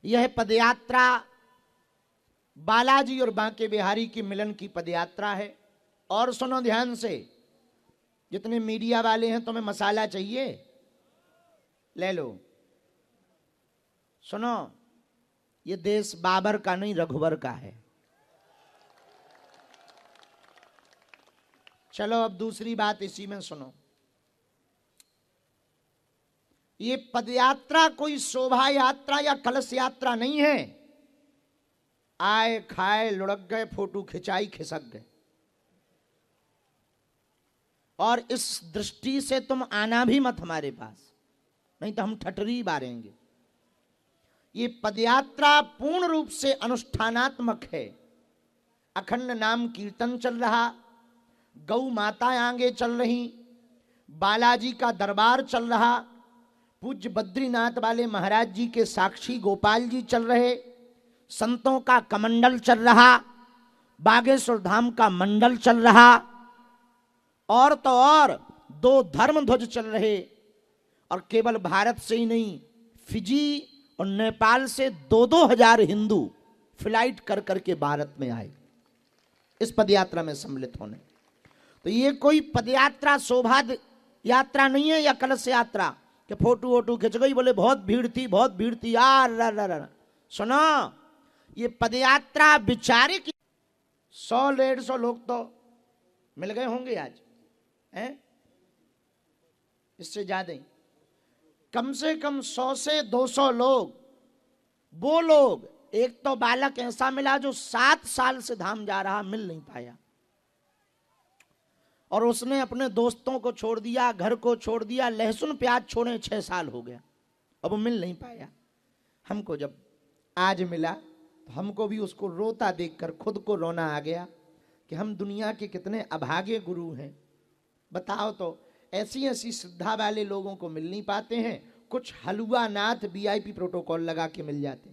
यह पदयात्रा बालाजी और बांके बिहारी की मिलन की पदयात्रा है। और सुनो ध्यान से, जितने मीडिया वाले हैं, तुम्हें मसाला चाहिए ले लो। सुनो, ये देश बाबर का नहीं रघुवर का है। चलो अब दूसरी बात इसी में सुनो। ये पदयात्रा कोई शोभा यात्रा या कलश यात्रा नहीं है। आए खाए लुढ़क गए, फोटो खिंचाई खिसक गए। और इस दृष्टि से तुम आना भी मत हमारे पास, नहीं तो हम ठटरी बारेंगे। ये पदयात्रा पूर्ण रूप से अनुष्ठानात्मक है। अखंड नाम कीर्तन चल रहा, गौ माता आगे चल रही, बालाजी का दरबार चल रहा, पूज्य बद्रीनाथ वाले महाराज जी के साक्षी गोपाल जी चल रहे, संतों का कमंडल चल रहा, बागेश्वर धाम का मंडल चल रहा, और तो और 2 धर्म ध्वज चल रहे। और केवल भारत से ही नहीं, फिजी और नेपाल से 2-2 हजार हिंदू फ्लाइट कर करके भारत में आए इस पदयात्रा में सम्मिलित होने। तो ये कोई पदयात्रा शोभा यात्रा नहीं है या कलश यात्रा कि फोटो वोटो खिंच गई, बोले बहुत भीड़ थी, बहुत भीड़ थी यार। सुनो, ये पदयात्रा विचारे की 100-150 लोग तो मिल गए होंगे आज, हैं? इससे ज्यादा ही, कम से कम 100 से 200 लोग। वो लोग, एक तो बालक ऐसा मिला जो 7 साल से धाम जा रहा, मिल नहीं पाया, और उसने अपने दोस्तों को छोड़ दिया, घर को छोड़ दिया, लहसुन प्याज छोड़े 6 साल हो गया, अब वो मिल नहीं पाया। हमको जब आज मिला तो हमको भी उसको रोता देखकर खुद को रोना आ गया कि हम दुनिया के कितने अभागे गुरु हैं। बताओ तो, ऐसी ऐसी श्रद्धा वाले लोगों को मिल नहीं पाते हैं, कुछ हलुआ नाथ VIP प्रोटोकॉल लगा के मिल जाते।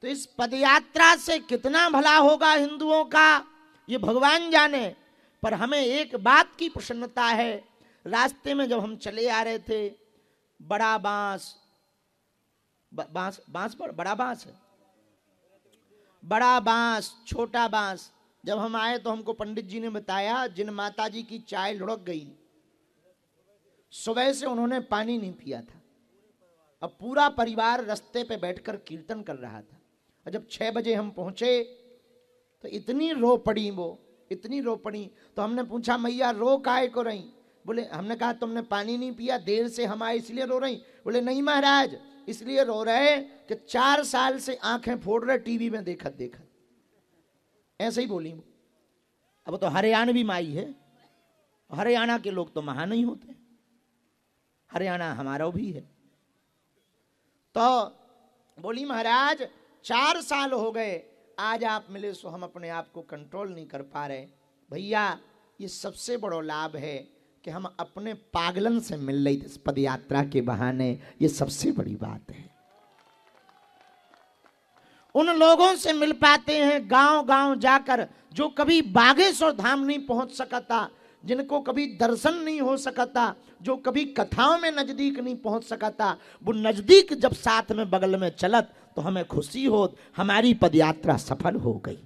तो इस पदयात्रा से कितना भला होगा हिंदुओं का, ये भगवान जाने। पर हमें एक बात की प्रसन्नता है, रास्ते में जब हम चले आ रहे थे, बड़ा बांस पर बड़ा बांस है, बड़ा बांस, छोटा बांस, जब हम आए तो हमको पंडित जी ने बताया, जिन माता जी की चाय लुढ़क गई, सुबह से उन्होंने पानी नहीं पिया था। अब पूरा परिवार रास्ते पे बैठकर कीर्तन कर रहा था, और जब 6 बजे हम पहुंचे तो इतनी रो पड़ी, वो इतनी रो पड़ी। तो हमने पूछा, मैया रो काहे को रही? बोले, हमने कहा तुमने पानी नहीं पिया, देर से हम आए इसलिए रो रही? बोले नहीं महाराज, इसलिए रो रहे कि 4 साल से आंखें फोड़ रहे टीवी में देखत देखत। ऐसे ही बोली। अब तो हरियाणवी माई है, हरियाणा के लोग तो महान नहीं होते, हरियाणा हमारा भी है। तो बोली महाराज 4 साल हो गए, आज आप मिले सो हम अपने आप को कंट्रोल नहीं कर पा रहे। भैया ये सबसे बड़ा लाभ है कि हम अपने पागलन से मिल रही इस पदयात्रा के बहाने, ये सबसे बड़ी बात है। उन लोगों से मिल पाते हैं गांव गांव जाकर जो कभी बागेश्वर धाम नहीं पहुंच सकता, जिनको कभी दर्शन नहीं हो सकता, जो कभी कथाओं में नजदीक नहीं पहुंच सकता। वो नजदीक जब साथ में बगल में चलत तो हमें खुशी हो, हमारी पदयात्रा सफल हो गई।